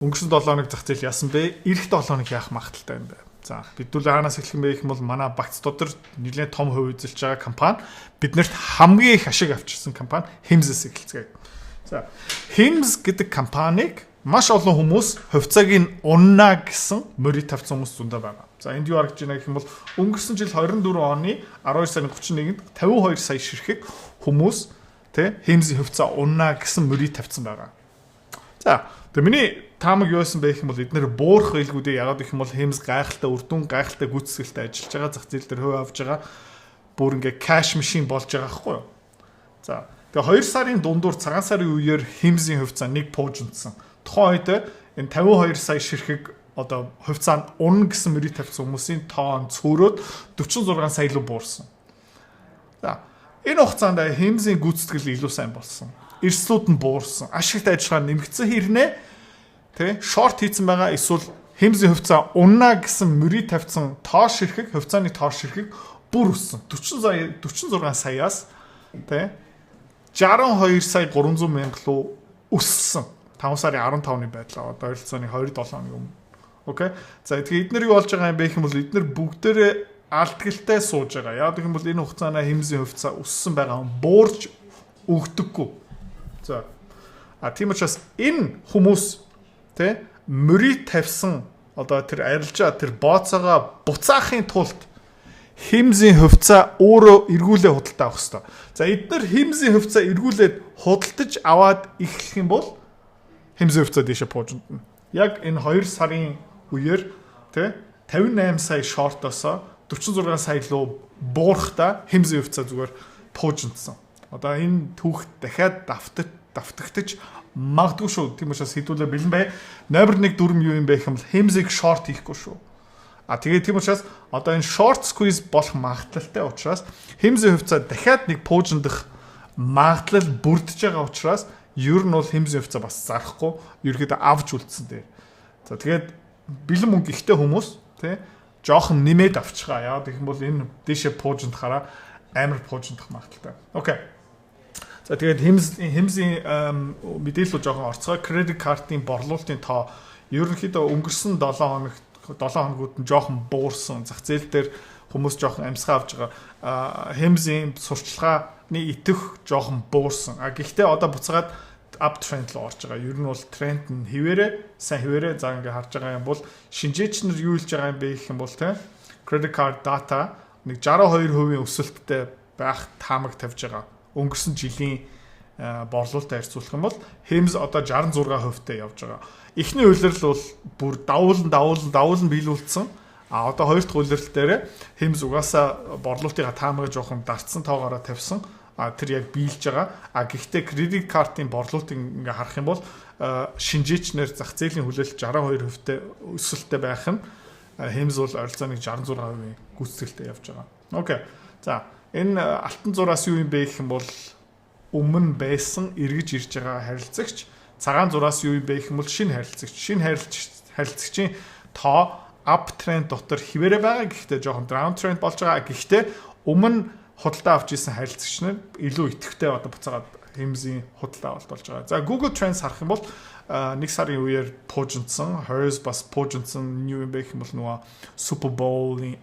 Өнгөрсөн 7 хоног зах зээл яасан бэ? Ирэх 7 хоног яах магадaltaй юм бэ? За, бидүүл хаанаас эхлэх юм бэ гэх юм бол манай багц дотор нэлээд том хувь эзэлж байгаа компани биднэрт хамгийн их ашиг авчирсан компани Hims-с эхэлцгээе. За, Hims гэдэг компанийг маш олон хүмүүс хувьцааг нь унна гэсэн мөрий тавьсан хүмүүс зөндөө байгаа. За, энд юу харагдж байна гэх юм бол өнгөрсөн жил 24 оны 12 сарын 31-нд 52 сая ширхэг хүмүүс Hims-ийн хувьцаа унна гэсэн мөрий тавьсан байгаа. За, тэгээ миний таамаг юу байсан бэ гэх юм бол эдгээр буурах байлгүүдээ яагаад гэх юм бол Hims гайхалтай үрдүн гайхалтай гүйцэтгэлтэй ажиллаж байгаа зах зээл дээр хувь авж байгаа бүр ингээ кэш машин болж байгаа байхгүй юу. За тэгээ 2 сарын дундуур цагаан сарын үеэр Hims-ийн хувьцаа нэг пуужинсан. Тухайн үед энэ 52 сая ширхэг одоо хувьцаанд унна гэсэн мөрийг тавьсан хүмүүсийн тоон цөөрөөд 46 сая руу буурсан. За энэ хугацаанд Hims-ийн гүйцэтгэл илүү сайн болсон. Эрсдлүүд нь буурсан. Ашигт ажиллагаа нэмэгдсэн хэрнээ шорт хийцэн байгаа эсвэл Hims-ийн хувьцаа унна гэсэн мөрий тавьсан тоо ширхэг хувьцааны тоо ширхэг бүр өссөн. 46 саяас 62 сая 300 мянга руу өссөн. 5 сарын 15-ны байдлаа одоо ойролцоогны 27 оны өмнө. Окей. За тэгэхээр эдгээр юу болж байгаа юм бэ гэх юм бол эдгээр бүгдээрээ алдгалтай сууж байгаа. Яг гэх юм бол энэ хугацаанд Hims-ийн хувьцаа өссөн байгаа буурч өгдөггүй. За. Тийм учраас энэ хүмүүс мөрий тавьсан одоо тэр арилжаа тэр бооцоогоо буцаахын тулд Hims-ийн хувьцаа өөрөө эргүүлээ худалдаа авах хэрэгтэй. За эдгээр Hims-ийн хувьцаа эргүүлээд худалдаж аваад эхлэх юм бол Hims-ийн хувьцаа дэше пуужиндна. Яг энэ 2 сарын үеэр 58 сая шортосоо 46 сая руу буурахта Hims-ийн хувьцаа зүгээр пуужиндсан. Одоо энэ түүх дахиад давтагдаж магадгүй шүү. Тийм учраас хэдүүлээ бэлэн бай. Номер 1 дүрм юу юм бэ гэх юм бол Hims-ийг шорт хийхгүй шүү. Тэгээд тийм учраас одоо энэ short squeeze болох магадлалтай учраас Hims-ийн хувьцаа дахиад нэг пуужиндах магадлал бүрдэж байгаа учраас ер нь бол Hims-ийн хувьцаа бас зарахгүй ерөөдөө авч үлдсэн дээр. За тэгээд бэлэн мөнгө ихтэй хүмүүс жоохон нэмээд авчихаа. Яагаад гэх юм бол энэ дэше пуужиндахаараа амар пуужиндах магадлалтай. Окей. За тэгээд Hims-ийн мэдээлэл жоохон орцгой кредит картын борлуулалтын тоо ерөнхийдөө өнгөрсөн 7 хоногуд нь жоохон буурсан. Зах зээл дээр хүмүүс жоохон амьсгаа авж байгаа. Hims-ийн сурчлагын итэх жоохон буурсан. Гэхдээ одоо буцаад up trend руу орж байгаа. Ер нь бол тренд нь сайн хിവэрэ за ингээ харж байгаа юм бол шинжээчнэр юу хэлж байгаа юм бэ гэх юм бол credit card data нэг 62% өсөлттэй байх таамаг тавьж байгаа. Өнгөрсөн жилийн борлуулалтад харьцуулах юм бол Hims одоо 66%-тэй явж байгаа. Эхний үйлрэл бол бүр давуулан биелүүлсэн. Одоо хоёр дахь үйлрэл дээр Hims угаасаа борлуулалтын таамагаа жоохон дарцсан тоогоороо тавьсан. Тэр яг биелж байгаа. Гэхдээ кредит картын борлуулалтыг ингээ харах юм бол шинжээчнэр зах зээлийн хүлээлт 62%-тэй өсөлттэй байх нь Hims бол ойролцоогоо 66% гүйцэтгэлтэй явж байгаа. Окей. За энэ алтан зураас юу юм бэ гэх юм бол өмнө байсан эргэж ирж байгаа харилцагч, цагаан зураас юу юм бэ гэх юм бол шинэ харилцагч. Шинэ харилцагчийн тоо up trend дотор хിവэрэ байгаа. Гэхдээ жоохон down trend болж байгаа. Гэхдээ өмнө худалдаа авч исэн харилцагч нар илүү идэвхтэй одоо буцаагаад Hims-ийн худалдаа болж байгаа. За Google Trends харах юм бол 1 сарын үеэр пуужинсан, Hers бас пуужинсан юу юм бэ гэх юм бол нөгөө Super Bowl-ийн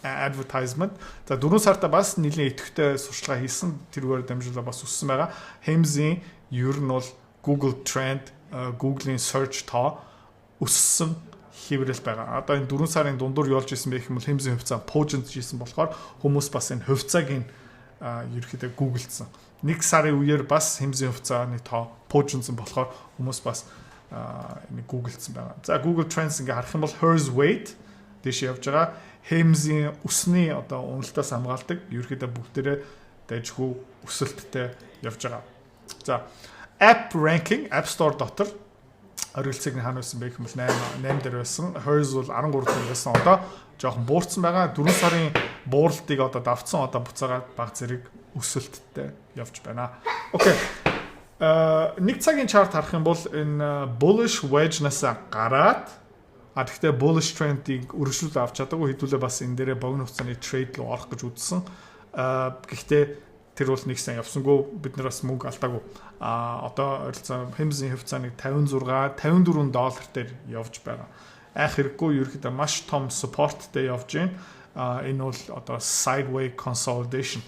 advertisement. За 4 сартаа бас нэлийн идэвхтэй сурчлага хийсэн. Тэрүүгээр дамжуулаад бас өссөн байгаа. Hims-ийн ер нь бол Google Trend, Google-ийн search тоо өссөн хിവэрэл байгаа. Одоо энэ 4 сарын дундуур явж исэн байх юм бол Hims-ийн хувьцаа пуужинд хийсэн болохоор хүмүүс бас энэ хувьцааг нь ерөөхдөө гуглдсан. 1 сарын үеэр бас Hims-ийн хувьцааны тоо пуужинсан болохоор хүмүүс бас энэ гуглдсан байгаа. За Google Trends ингээ харах юм бол Hers weight дэш явж байгаа. Hims-ийн өсний одоо уналтаас хамгаалдаг ерөөхдөө бүгдээрээ дайжгүй өсөлттэй явж байгаа. За app ranking App Store дотор оргилцыг нь хаана байсан бэ гэх юм бол 8 дээр байсан. Hers бол 13 дээр байсан. Одоо жоохон буурсан байгаа. 4 сарын бууралтыг одоо давцсан. Одоо буцаагаад баг зэрэг өсөлттэй явж байна. Окей. Нэг цагийн чарт харах юм бол энэ bullish wedge-наас гараад гэхдээ bullish trend-ийг өргөжлүүлж авч чадаагүй хэдүүлээ бас энэ дээрээ богино хугацааны trade руу орох гэж үзсэн. Гэхдээ тэр бол нэг сан явсангүй бид нар бас мөнгө алдаагүй. Одоо ойролцоо хэмзийн хөвцөөний 56 $54 дээр явж байгаа. Айх хэрэггүй ерөөхдөө маш том supportтэй явж байна. Энэ бол одоо sideway consolidation.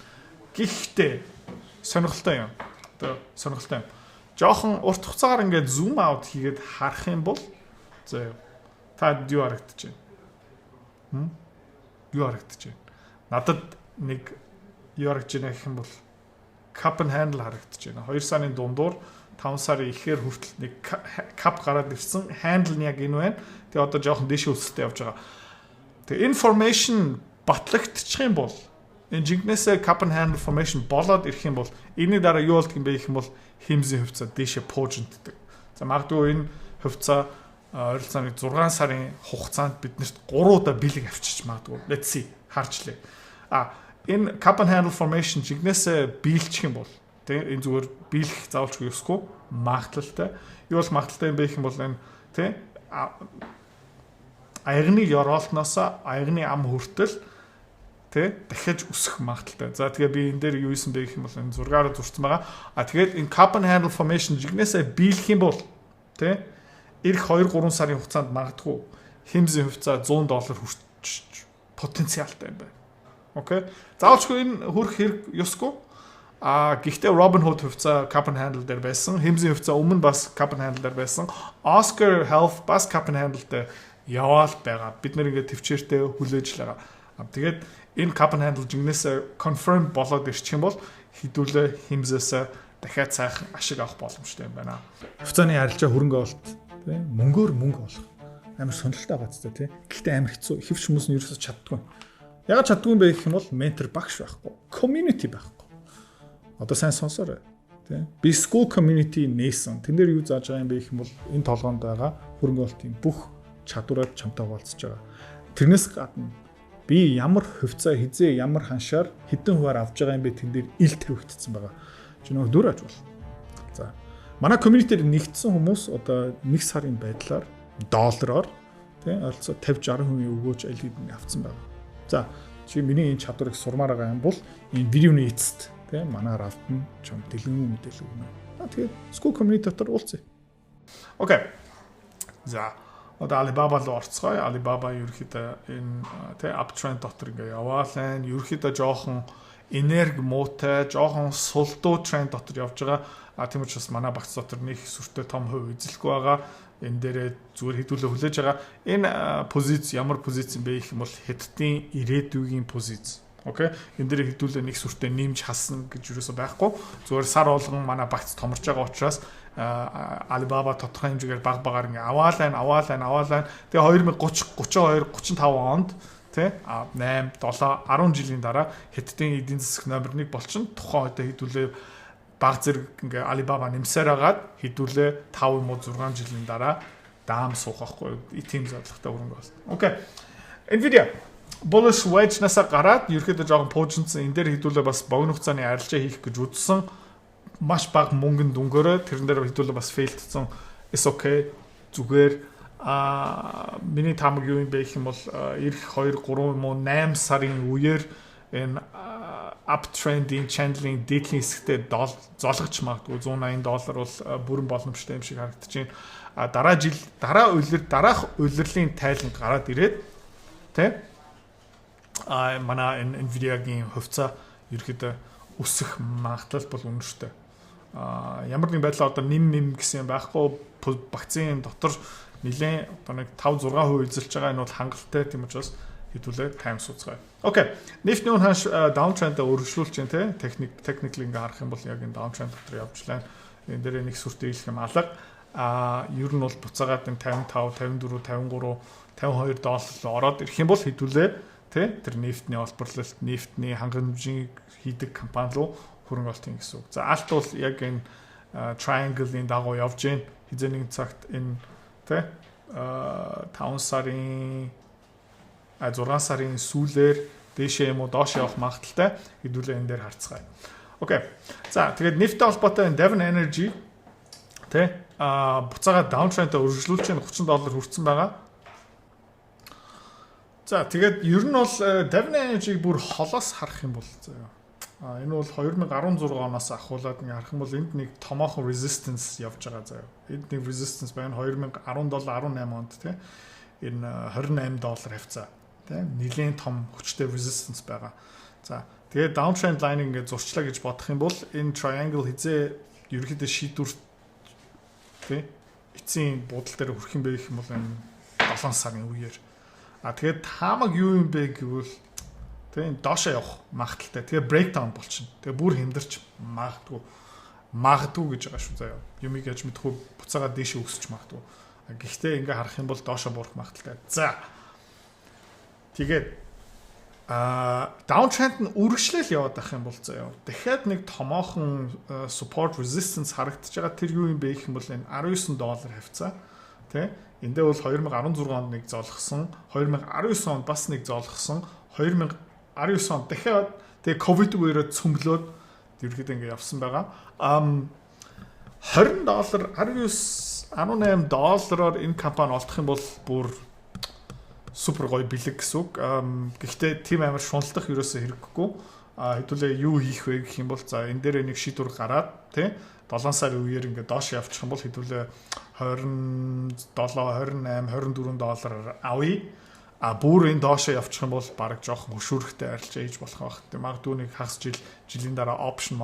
Гэхдээ сонирхолтой юм. Одоо сонирхолтой юм. Жохон урт хугацаагаар ингээд zoom out хийгээд харах юм бол зөө та юу харагдаж байна? Юу харагдаж байна? Надад нэг юу харагдаж байна гэх юм бол cup and handle харагдаж байна. 2 сарын дундуур 5 сарын ихээр хүртэл нэг cup гараад ирсэн. Handle нь яг энэ байна. Тэгээ одоо жоохон дэше өсөлтөй явж байгаа. Тэгээ information батлагдчих юм бол энэ жигнэсээ cup and handle formation болоод ирэх юм бол энэний дараа юу болдг юм бэ гэх юм бол хэмзийн хөвцөө дэше пуужинтдаг. За магадгүй энэ хөвцөө ойролцоогоо 6 сарын хугацаанд биднэрт 3 удаа бэлэг авчиж магадгүй. Let's see. Харчлаа. Энэ cup and handle formation жигнэсээ биелчих юм бол тэгээ энэ зүгээр биелэх заавалчгүй ёсгүй магтлалтай. Юу бол магтлалтай юм бэ гэх юм бол энэ тий аягны ёроолтноос аягны ам хүртэл тий дахиж өсөх магадaltaй. За тэгээ би энэ дээр юу хийсэн бэ гэх юм бол энэ зургаараа зурсан байгаа. Тэгээд энэ cup and handle formation жигнэсээ биелэх юм бол тий ирэх 2-3 сарын хугацаанд магадгүй хэмзийн хөвцөө $100 хүрч потенциалтай юм байна. Окей. Заавалчгүй энэ хүрх хэрэг ёсгүй. Гэхдээ Robinhood хөвцөө cup and handle дээр байсан. Хэмзийн хөвцөө өмнө бас cup and handle дээр байсан. Oscar Health бас cup and handle дээр яваал байгаа. Бид нэр ингээд төвчээртэй хүлээж л байгаа. Тэгээд энэ cup and handle жигнэсээ confirm болоод ирчих юм бол хідүүлээ хэмзээсээ дахиад сайхан ашиг авах боломжтой юм байна. Хөвцөөний арилжаа хөрөнгө олт тий мөнгөөр мөнгө олох амар сонирхолтой байгаа ч тий. Гэхдээ амар хэцүү. Хэвч хүмүүс нь ерөөсөж чаддгүй. Яг чаддгүй юм бэ гэх юм бол ментор багш байхгүй. Community байхгүй. Одоо сайн сонсоорой. Тий. Би school community нээсэн. Тэн дээр юу зааж байгаа юм бэ гэх юм бол энэ толгоонд байгаа хөрөнгө олтын бүх чадвараад чамтай хуваалцаж байгаа. Тэрнээс гадна би ямар хөвцөө хизээ ямар ханшаар хэдэн хуваар авж байгаа юм бэ тэн дээр ил тавигдсан байгаа. Чи нөгөө дүр аж бол. За. Манай community-д нэгдсэн хүмүүс одоо 1 сарын байдлаар $1 тий ойролцоо 50-60% өгөөж аль хэдийн авцсан байгаа. За чи миний энэ чадварыг сурмаар байгаа юм бол энэ видеоны эцэст тий манаар автна чам дэлгэн мэдээлэл өгнө. Тэгээд school community дотор уулзъя. Окей. За одоо Alibaba руу орцгоё. Alibaba ерөөхдөө энэ тий uptrend дотор ингээ яваалаа. Ерөөхдөө жоохон энерги муутай, жоохон сулдуу тренд дотор явж байгаа. Тийм учраас манай багц дотор нэг сүртэй том хувь эзлэхгүй байгаа. Энэ дээрээ зүгээр хэдүүлээ хүлээж байгаа. Энэ позиц ямар позиц юм бэ гэх юм бол хэдтийн ирээдүйн позиц. Окей. Энэ дээр хэдүүлээ нэг сүртэй нэмж хасна гэж юусоо байхгүй. Зүгээр сар болгон манай багц томорч байгаа учраас Alibaba тодорхой хэмжээгээр баг багаар ингээ аваалаа. Тэгээ 2030, 32, 35 онд тий 8, 7, 10 жилийн дараа хэдтийн эдийн засаг номер 1 болчихно. Тухайн үедээ хэдүүлээ баг зэрэг ингээ Alibaba нэмсээр агаад хэдүүлээ 5 юм уу 6 жилийн дараа даам суух байхгүй тийм зорилготой хөрөнгө болсон. Окей. Nvidia bullish wedge-насаа гараад ерөөхдөө жоохон пуужинсан энэ дээр хэдүүлээ бас богино хугацааны арилжаа хийх гэж үзсэн. Маш бага мөнгөнд дүнгээрээ тэрэн дээр хэдүүлээ бас фейлдсэн. Is okay. Зүгээр миний тамаг юу юм бэ гэх юм бол ирэх 2, 3 юм уу 8 сарын үеэр энэ uptrending channeling дээдлийн хэсэгтээ золгож магадгүй $180 бол бүрэн боломжтой юм шиг харагдаж байна. Дараах улирлын тайлан гараад ирээд тий манай Nvidia-гийн хувьцаа ерөөдөө өсөх магадлал бол үнэртэй. Ямар нэг байдлаар одоо нэм гэсэн юм байхгүй вакцины дотор нэлээд одоо нэг 5-6% эзэлж байгаа энэ бол хангалттай тийм учраас хэдүүлээ тайм суцгаая. Окей. Нефтний үн ханш даунтрендээ өргөжлүүлж байна те. Technically ингээ харах юм бол яг энэ даунтренд дотор явж лаа. Энэ дээр нэг сүртэй хэлэх юм алга. Ер нь бол буцаагаад энэ 55, 54, 53, $52 ороод ирэх юм бол хэдүүлээ те. Тэр нефтний олборлолт, нефтний хангамжийг хийдэг компани руу хөрөнгө олтын гэсэн үг. За алт бол яг энэ triangle-ийн дагуу явж байна. Хизээ нэг цагт энэ те 5 сарын 6 сарын сүүлээр дээшээ юм уу доош явах магадaltaй хэдүүлээ энэ дээр харцгаая. Окей. За тэгээд нефттэй холбоотой Devon Energy тэ буцаага даунтрендээ өргөжлүүлж байна $30 хүрсэн байгаа. За тэгээд ер нь бол Devon Energy-г бүр холоос харах юм бол Энэ бол 2016 оноос ахуулаад ингээ харах юм бол энд нэг томоохон resistance явж байгаа заяа. Энд нэг resistance байна 2017-18 онд тий. Энэ $28 хавцаа тий. Нэлээд том хүчтэй resistance байгаа. За тэгээд downtrend line ингээ зурчлаа гэж бодох юм бол энэ triangle хизээ ерөнхийдөө шийдвэр тий. Эцсийн буудал дээр хүрэх юм бэ гэх юм бол энэ 7 сарын үеэр. Тэгээд таамаг юу юм бэ гэвэл тийм доошоо явах магадaltaй. Тэгээ breakdown болчихно. Тэгээ бүр хэмдэрч магадгүй гэж байгаа шүү заяа. Юмыг яаж мэдхгүй буцаагаа дээшээ өсч магадгүй. Гэхдээ ингээ харах юм бол доошоо буурах магадaltaй. За. Тэгээд downtrend нь үргэлжлэл яваад байх юм бол заяа. Дахиад нэг томоохон support resistance харагдаж байгаа. Тэр юу юм бэ гэх юм бол энэ $19 хавцаа. Тэ? Эндээ бол 2016 онд нэг зоолгосон, 2019 онд бас нэг зоолгосон, 2019 онд дахиад тэгээ ковид үеэрээ цөмлөөд ерөөхдөө ингэ явсан байгаа. $20 $18 энэ компани олдох юм бол бүр супер гоё бэлэг гэсэн үг. Гэхдээ тийм амар шуналдах ерөөсөө хэрэггүй. Хэдүүлээ юу хийх вэ гэх юм бол за энэ дээр нэг шийдвэр гараад тий 7 сарын үеэр ингээд доош явчих юм бол хэдүүлээ $27, $28, $24 авъя. Бүр энэ доошоо явчих юм бол баг жоохон хөшүүрхтэй арилж ээж болох байх. Тэг магадгүй нэг хагас жилийн дараа option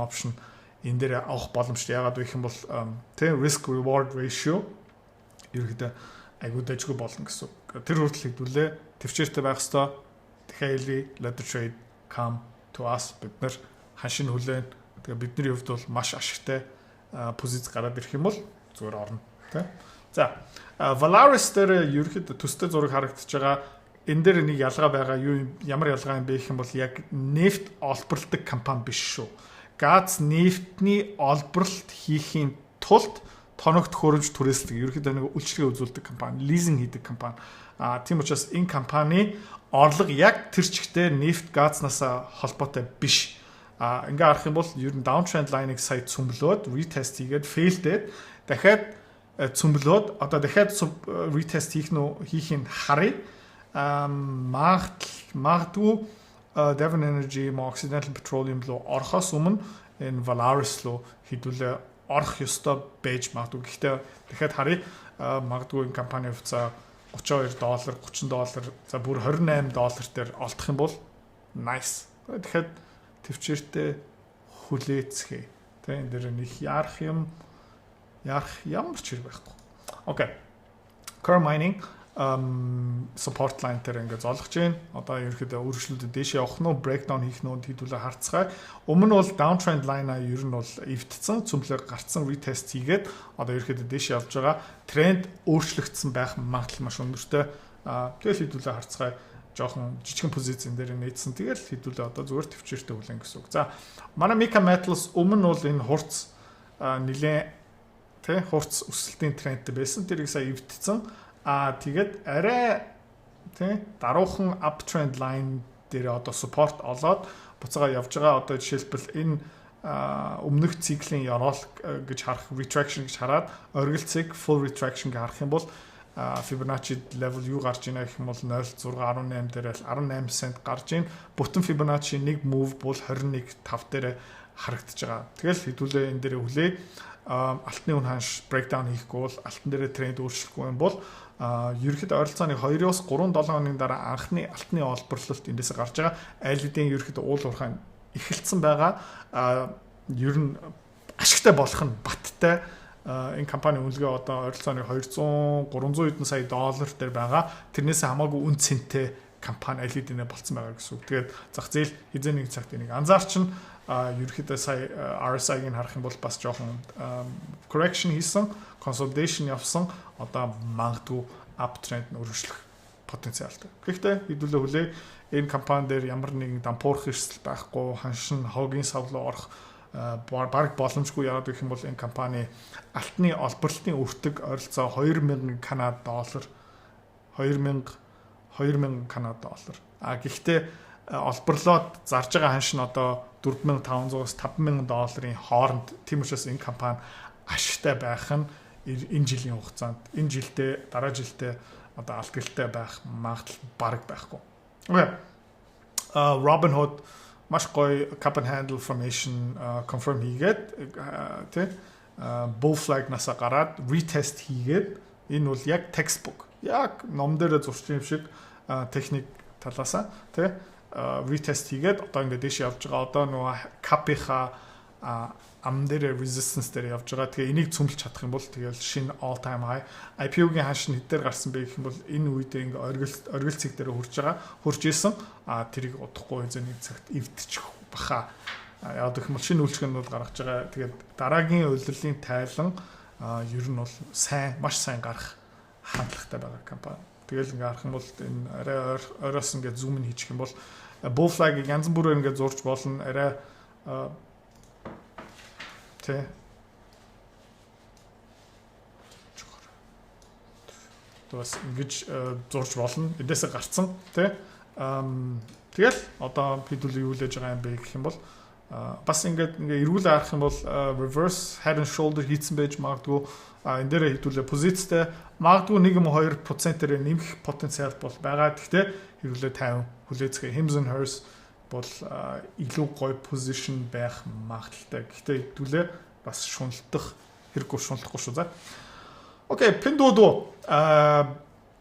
энэ дээр авах боломжтой. Ягаад вэ гэх юм бол тий risk reward ratio ерөөдөө айгуу дэжгүй болно гэсэн. Тэр хүртэл хэдүүлээ төвчээртэй байх хэвээр дахиад let the trade come to us бид нар ханшин хүлээн. Тэгээ бидний хувьд бол маш ашигтай позиц гараад ирэх юм бол зүгээр орно. Тэ. За Valaris дээр ерөөхдөө төстэй зураг харагдаж байгаа. Энэ дээр нэг ялгаа байгаа. Ямар ялгаа юм бэ гэх юм бол яг нефт олборлдог компани биш шүү. Газ нефтний олборлт хийхийн тулд тоногт хөрөмж түрээсдэг ерөөхдөө нэг үйлчлэгээ үзүүлдэг компани, лизинг хийдэг компани. Тийм учраас энэ компани орлого яг тэр чигтээ нефт газнаас холбоотой биш. Ингээ харах юм бол ер нь downtrend line-ыг сая цөмлөөд retest хийгээд failed дахиад цөмлөөд одоо дахиад retest хийхийг харъя. Магадгүй Devon Energy, Occidental Petroleum руу орохоос өмнө энэ Valaris руу хэдүүлээ орох ёстой байж магадгүй. Гэхдээ дахиад харъя. Магадгүй энэ компани хувьцаа $32, $30, за бүр $28 дээр олдох юм бол nice. Дахиад төвчээртэй хүлээцгээе. Тэ энэ дээр нэг ярах ямар ч хэрэг байхгүй. Окей. Core mining support line дээр ингээд зоолгож байна. Одоо ерөөхдөө үргэлжлүүлээд дээшээ явах нь breakdown хийх нь хэдүүлээ харцгаая. Өмнө бол downtrend line-а ер нь бол эвдсэн, цөмлөөр гарцсан retest хийгээд одоо ерөөхдөө дээшээ явж байгаа. Тренд өөрчлөгдсөн байх магадлал маш өндөртэй. Тэгэл хэдүүлээ харцгаая. Жохон жижигэн позицийн дээр нээсэн. Тэгэл хэдүүлээ одоо зүгээр төвчээртэй хүлэн гэсэн үг. За манай Mica Metals өмнө бол энэ хурц нэлээд тэ хурц өсөлтийн трендтэй байсан. Тэрийг сая эвдсэн. Тэгээд арай тий даруухан uptrend line дээр одоо support олоод буцаага явж байгаа. Одоо жишээлбэл энэ өмнөх циклийн яроол гэж харах retraction гэж хараад оргилцыг full retraction гэж харах юм бол Fibonacci level юу гарч ийнэ гэх юм бол 0.618 дээр 18 cent гарч ийн. Бүтэн Fibonacci нэг move бол 21.5 дээр харагдаж байгаа. Тэгэл хэдүүлээ энэ дээр хүлээ алтны үн ханш breakdown хийхгүй бол алтан дээр тренд өөрчлөхгүй юм бол ерөөхдөө ойролцоогоо 2-3 7 хоногийн дараа анхны алтны олборлолт эндээс гарч байгаа. Аль хэдийн ерөөхдөө уул уурхай эхэлсэн байгаа. Ер нь ашигтай болох нь баттай. Энэ компани үнэлгээ одоо ойролцоогоо 200-300 хэдэн сая доллар дээр байгаа. Тэрнээс хамаагүй үн цэнтэй компани аль хэдийнэ болцсон байгаа гэсэн үг. Тэгээд зах зээл хизээ нэг цагт энийг анзаарчин ерөөхдөө сая RSI-г харах юм бол бас жоохон correction хийсэн, consolidation явсан. Одоо магадгүй uptrend нь өргөжлөх потенциалтай. Гэхдээ хэдүүлээ хүлээ энэ компани дээр ямар нэгэн дампуурах эрсдэл байхгүй, ханшин хогийн сав руу орох баг боломжгүй. Яагаад гэх юм бол энэ компани алтны олборлтын өртөг ойролцоо 2000 канад доллар 2000 канад доллар. Гэхдээ олборлоод зарж байгаа ханш нь одоо 4500-аас 5000 долларын хооронд. Тийм учраас энэ компани ашигтай байх нь энэ жилийн хугацаанд энэ жилдээ дараа жилдээ одоо алдгалтай байх магадлал бараг байхгүй. Окей. Robinhood маш гоё cup and handle formation confirm хийгээд тий bull flag насаа гараад retest хийгээд энэ бол яг textbook яг ном дээр зурсан юм шиг техник талаасаа тий retest хийгээд одоо ингээд дэш явж байгаа. Одоо нөгөө cup-ийнхаа ам дээр resistance дээр явж байгаа. Тэгээ энийг цөмлж чадах юм бол тэгэл шинэ all time high IPO-гийн хааш нь хэдээр гарсан бэ гэх юм бол энэ үедээ ингээ оргил цэг дээр хурж исэн. Тэрийг удахгүй зэний цагт эвдчих баха. Яг гэх юм бол шинэ үйлчлэгнүүд гаргаж байгаа. Тэгээд дараагийн улирлын тайлан ер нь бол маш сайн гарах хандлагатай байгаа компани. Тэгэл ингээ харах юм бол энэ арай оройс ингээ зум нь хийчих юм бол bull flag-ыг янз бүрээр ингээ зурж болно. Арай тэ бас ингэж зурж болно. Эндээсээ гарцсан тэ тэгэл одоо хэдүүл юу лэж байгаа юм бэ гэх юм бол бас ингээ эргүүлээ харах юм бол reverse head and shoulder хийсэн байж магадгүй энэ дээр хэдүүлээ позицтэй магадгүй 1-2%-ээр нэмэх потенциал бол байгаа. Гэхдээ хэдүүлээ 50 хүлээцгээ Hims and Hers бол илүү гоё position байх магадaltaй. Гэхдээ хэдүүлээ бас шуналтах хэрэггүй шунлахгүй шүү за. Окей, Pinduoduo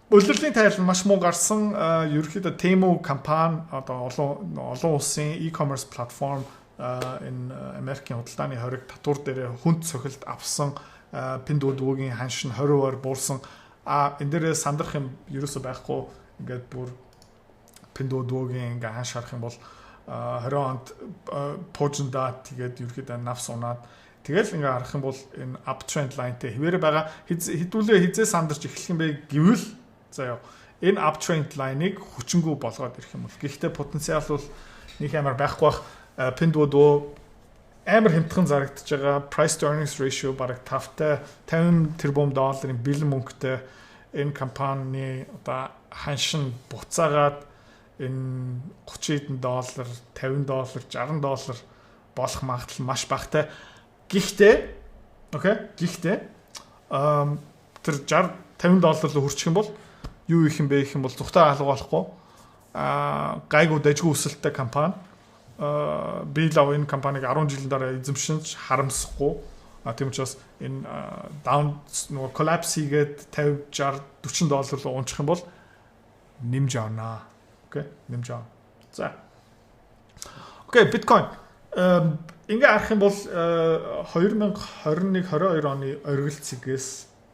улирлын тайл нь маш муу гарсан. Ерөнхийдөө Temu компани одоо олон улсын e-commerce платформ энэ Америкийн худалдааны хориг татвар дээр хүнд цохилт авсан Pinduoduo-гийн ханш нь 20%-аар буурсан. Энэ дээрээ сандрах юм ерөөсөй байхгүй. Ингээд бүр Pinduoduo-гийн ингээ ханш харах юм бол 20 онд пожинда тэгээд ерөөхдөө навс унаад тэгэл ингээ харах юм бол энэ uptrend lineтэй хэвээрээ байгаа. Хэдүүлээ хизээ сандарч эхлэх юм бэ гэвэл заяа энэ uptrend line-ыг хүчингү болгоод ирэх юм бол гэхдээ потенциал бол нэг амар байхгүй бах. Pinduoduo амар хямдхан зарагдаж байгаа. Price to earnings ratio бараг 5-тай $50 тэрбум бэлэн мөнгөтэй энэ компани одоо ханшин буцаагаад энэ $30 $50 $60 болох магадлал маш багтай. Гэхдээ тэр $60-50 руу хүрчих юм бол юу их юм бэ гэх юм бол зүгтээ алга болохгүй гайгүй дажгүй өсөлттэй компани би л энэ компаниг 10 жилийн дараа эзэмшинч харамсахгүй тийм учраас энэ down нөгөө collapse хийгээд $50-60-$40 руу унчих юм бол нэмж авнаа. Нэмж авна. За. Bitcoin ингээ харах юм бол 2021-22 оны оргил цэгээс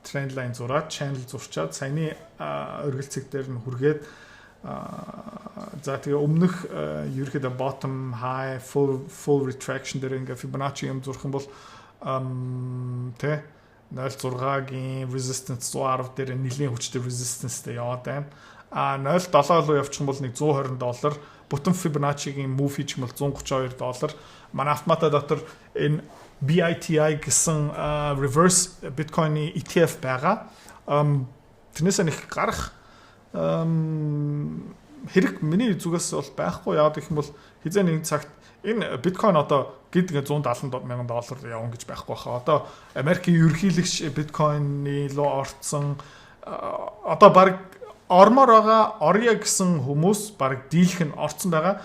тренд лайн зураад channel зурчаад саяны оргил цэг дээр нь хүргээд за тэгээ өмнөх ерөөхдөө bottom high full retraction дээр ингээ Fibonacci юм зурх юм бол тэ 0.6-гийн resistance 110 дээр нэлийн хүчтэй resistanceтэй яваад байна. 0.7 руу явчих юм бол нэг $120, бүтэн Fibonacci-гийн move хийх юм бол $132. Манай автомата дотор энэ BITI гэсэн reverse Bitcoin-ы ETF байгаа. Тэрнээсээ нэг гарах хэрэг миний зүгээс бол байхгүй. Яагаад гэх юм бол хизээ нэг цагт энэ Bitcoin одоо гэдэг $170,000 явна гэж байхгүй баха. Одоо Америкийн ерөнхийлөгч Bitcoin-ы руу орцсон одоо баг ормоор байгаа орё гэсэн хүмүүс баг дийлэх нь орцсон байгаа.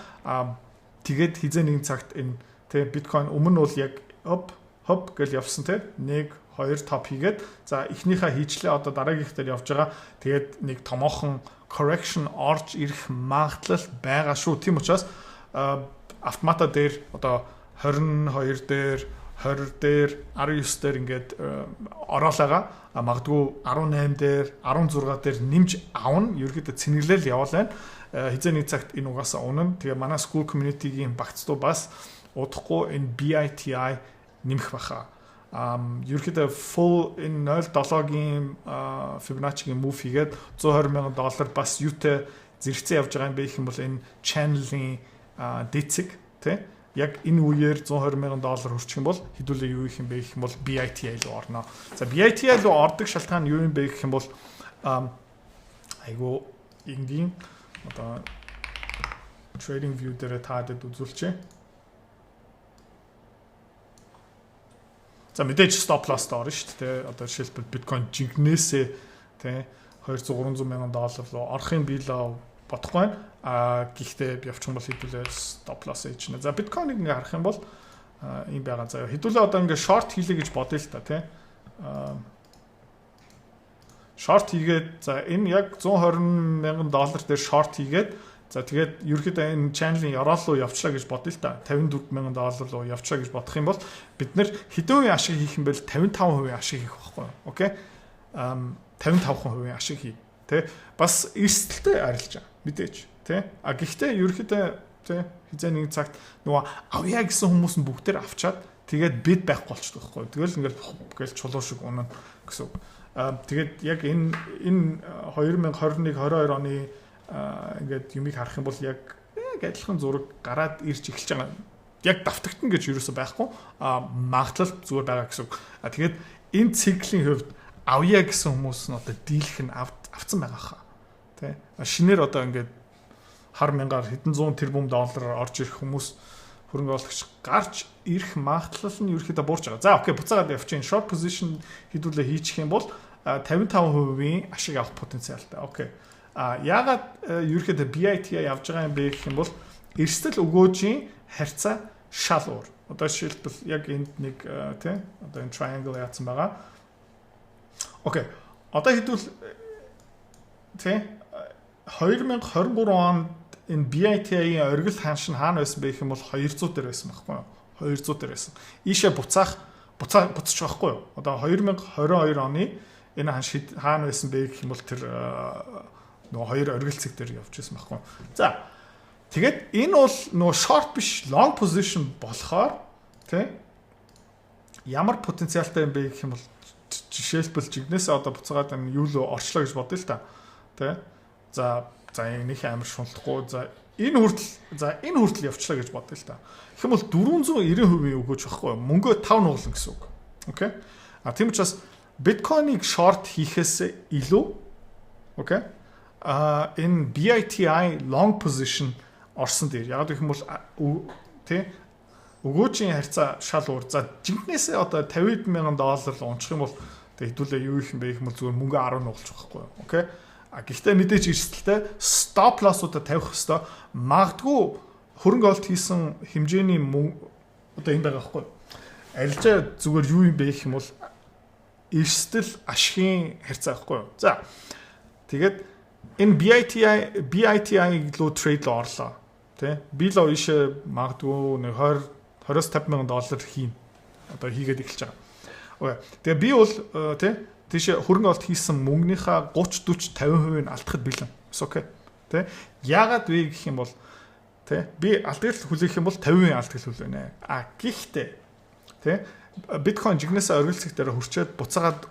Тэгээд хизээ нэг цагт энэ тэ Bitcoin өмнө бол яг хоп гэл явсан тэ 1 2 топ хийгээд за эхнийхээ хийчлээ одоо дараагийнхтэр явж байгаа. Тэгээд нэг томоохон correction орж ирэх магадлал байгаа шүү. Тийм учраас автомата дээр одоо 22 дээр 20 дээр 19 дээр ингээд ороолаага магадгүй 18 дээр 16 дээр нэмж авна. Ерөөдөө цэнэглэл яваалаа. Хизээ нэг цагт энэ угаасаа унана. Тэгээ манай school community-гийн багцдуу бас удахгүй энэ BITI нэмэх баха. Ерөөдөө full энэ 0.7-гийн Fibonacci-гийн move хийгээд $120,000 бас юутай зэрэгцээ явж байгаа юм бэ гэх юм бол энэ channel-ийн дэцэг тий яг энэ үеэр $120,000 хүрчих юм бол хэдүүлээ юу их юм бэ гэх юм бол BITI руу орно. За BITI руу ордог шалтгаан юу юм бэ гэх юм бол айгу энгийн одоо trading view дээр таадаг үзүүлчээ. За мэдээж stop loss орно шүү дээ. Одоо жишээлбэл Bitcoin жинкнээсээ тий $200-300,000 руу орохын биелээ бодохгүй байна. Гэхдээ явчих юм бол хэдүүлээ stop loss ээж нэ. За биткойныг ингээ харах юм бол ийм байгаа. За хэдүүлээ одоо ингээ short хийлээ гэж бодъё л та тий. Short хийгээд за энэ яг $120,000 дээр short хийгээд за тэгээд ерөөхдөө энэ channel-ийн ёроол руу явчлаа гэж бодъё л та. $54,000 руу явчлаа гэж бодох юм бол бид нэр хэдэн хувийн ашиг хийх юм бэ? 55% ашиг хийх байхгүй юу? Окей. 55% ашиг хий. Тэ бас эрсдэлтэй арилж байгаа. Мэдээж. Тэ. Гэхдээ ерөөхдөө тэ хизээ нэг цагт нөгөө авъя гэсэн хүмүүс нь бүгдээр авчаад тэгээд бид байхгүй болчихдог байхгүй юу? Тэгэл ингээл чулуу шиг унана гэсэн үг. Тэгээд яг энэ 2021-22 оны ингээд юмыг харах юм бол яг адилхан зураг гараад ирж эхэлж байгаа. Яг давтагдана гэж юусоо байхгүй. Магадлал зүгээр байгаа гэсэн үг. Тэгээд энэ циклийн хувьд авъя гэсэн хүмүүс нь одоо дийлэх нь авцсан байгаа хаа. Тэ. Шинээр одоо ингээд хар мянгаар хэдэн зуун тэрбум доллараар орж ирэх хүмүүс хөрөнгө оруулагч гарч ирэх магадлал нь ерөөхдөө буурч байгаа. За окей, буцаагаад явчихын short position хэдүүлээ хийчих юм бол 55% ашиг авах потенциалтай. Окей. Яагаад ерөөхдөө BITI явж байгаа юм бэ гэх юм бол эрсдэл өгөөжийн харьцаа шал уур. Одоо жишээлбэл яг энд нэг тий одоо энэ triangle яатсан байгаа. Окей. Одоо хэдүүл тий 2023 онд энэ BITI-ийн оргил ханш нь хаана байсан бэ гэх юм бол 200 дээр байсан байхгүй юу? 200 дээр байсан. Ийшээ буцчих байхгүй юу? Одоо 2022 оны энэ ханш хаана байсан бэ гэх юм бол тэр нөгөө хоёр оргил цэг дээр явж байсан байхгүй юу? За тэгээд энэ бол нөгөө short биш long position болохоор тий ямар потенциалтай юм бэ гэх юм бол жишээлбэл жигнэсээ одоо буцаагаад энэ юу л орчлоо гэж бодъё л та. Тий. За энийх амар шунтахгүй. За энэ хүртэл явчлаа гэж бодъё л та. Гэх юм бол 490% өгөөж байхгүй юу? Мөнгөө 5 нуглан гэсэн үг. Окей. Тийм учраас биткойныг short хийхээс илүү окей. Энэ BITI long position орсон дээр яг гэх юм бол тий өгөөжийн харьцаа шал уур. За жинхнээсээ одоо $50,000 унчих юм бол тэг хэдүүлээ юу их юм бэ гэх юм бол зүгээр мөнгө 10 нугалж байхгүй юу. Окей. Гэхдээ мэдээж эрсдэлтэй stop loss-уудаа тавих хэвээр магадгүй хөрөнгө оолт хийсэн хэмжээний одоо юм байгаа байхгүй юу. Арилжаа зүгээр юу юм бэ гэх юм бол эрсдэл ашигын харьцаа байхгүй юу. За тэгээд энэ BITI лөө трейд руу орлоо. Тэ би л ийшээ магадгүй нэг $20,000-50,000 хийн. Одоо хийгээд эхэлж байгаа. Окей. Тэгээ би бол тэ тийш хөрөнгө оолт хийсэн мөнгөнийхөө 30 40 50% нь алдахад бэлэн. Окей. Тэ яагаад вэ гэх юм бол тэ би алдагт хүлээх юм бол 50% алдагт хүлээнэ. Гэхдээ тэ биткойн жигнэсээ оргилцэг дээр хүрчээд буцаагаад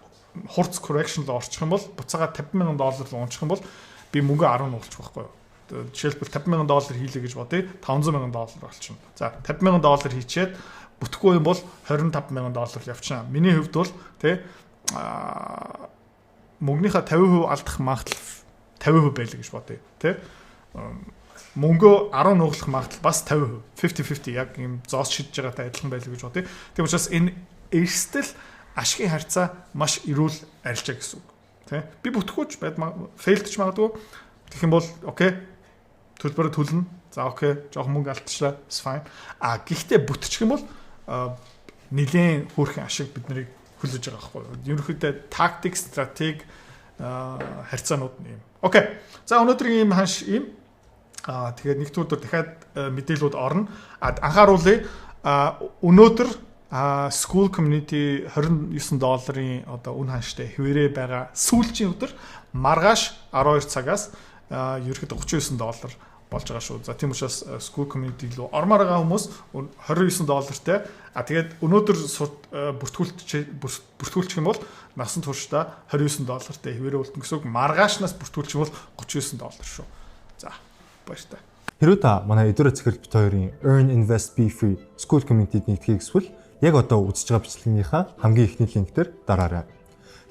хурц correction руу орчих юм бол буцаагаад $50,000 руу унчих юм бол би мөнгө 10 нуулчих байхгүй юу. Жишээлбэл $50,000 хийлээ гэж бодъё. $500,000 болчихно. За $50,000 хийчээд бүтэхгүй юм бол $25,000 явчихна. Миний хувьд бол тэ мөнгөнийхөө 50% алдах магадлал 50% байлаа гэж бодъё. Тэ мөнгөө 10 нуглах магадлал бас 50%. 50-50 яг юм зоос шидэж байгаатай адилхан байлаа гэж бодъё. Тийм учраас энэ эрсдэл ашигын харьцаа маш эрүүл арилжаа гэсэн үг. Тэ би бүтэхүүч фейлдэж магадгүй. Тэгэх юм бол окей. Төлбөрөөр төлнө. За окей. Жохон мөнгө алдчихлаа. It's fine. Гэхдээ бүтчих юм бол нэлээд хөөрхөн ашиг биднийг хүлээж байгаа байхгүй юу. Ерөнхийдөө тактик, стратеги харьцаанууд нь юм. Окей. За өнөөдрийн ийм ханш ийм. Тэгээд нэг түрүү дахиад мэдээлэлүүд орно. Анхааруулъя. Өнөөдөр School Community $29 одоо үн ханштай хэвээрээ байгаа сүүлчийн өдөр маргааш 12 цагаас ерөөхдөө $39 болж байгаа шүү. За тийм учраас School Community руу ормоор байгаа хүмүүс $29-тай. Тэгээд өнөөдөр бүртгүүлчих юм бол насан туршдаа $29-тай хэвээрээ үлдэн гэсэн үг. Маргаашнаас бүртгүүлчих юм бол $39 шүү. За баяртай. Хэрвээ та манай эдгээр захирал бит хоёрын Earn Invest Be Free School Community-д нэгдэхийг хүсвэл яг одоо үзэж байгаа бичлэгийнхаа хамгийн эхний линк дээр дараарай.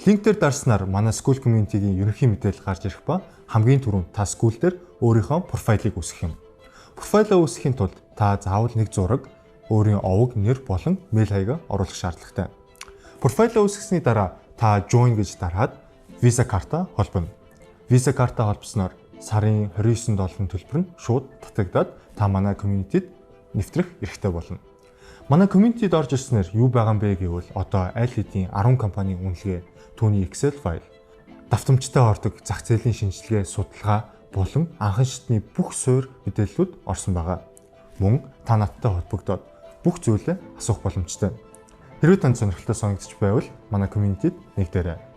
Линк дээр дарснаар манай School Community-гийн ерөнхий мэдээлэл гарч ирэх ба хамгийн түрүүнд та School дээр өөрийнхөө профайлыг үүсгэх юм. Профайлаа үүсгэхийн тулд та заавал нэг зураг, өөрийн овог, нэр болон мэйл хаягаа оруулах шаардлагатай. Профайлаа үүсгэсний дараа та Join гэж дараад Visa карта холбоно. Visa карта холбосноор сарын $29 төлбөр нь шууд татагдаад та манай community-д нэвтрэх эрхтэй болно. Манай community-д орж ирснээр юу байгаа юм бэ гэвэл одоо аль хэдийн 10 компанийн үнэлгээ, түүний Excel файл, давтамжтай ордог зах зээлийн шинжилгээ, судалгаа болон анхан шатны бүх суурь мэдээллүүд орсон байгаа. Мөн та надтай холбогдоод бүх зүйлээ асуух боломжтой. Хэрвээ танд сонирхолтой санагдчих байвал манай community-д нэгдээрэй.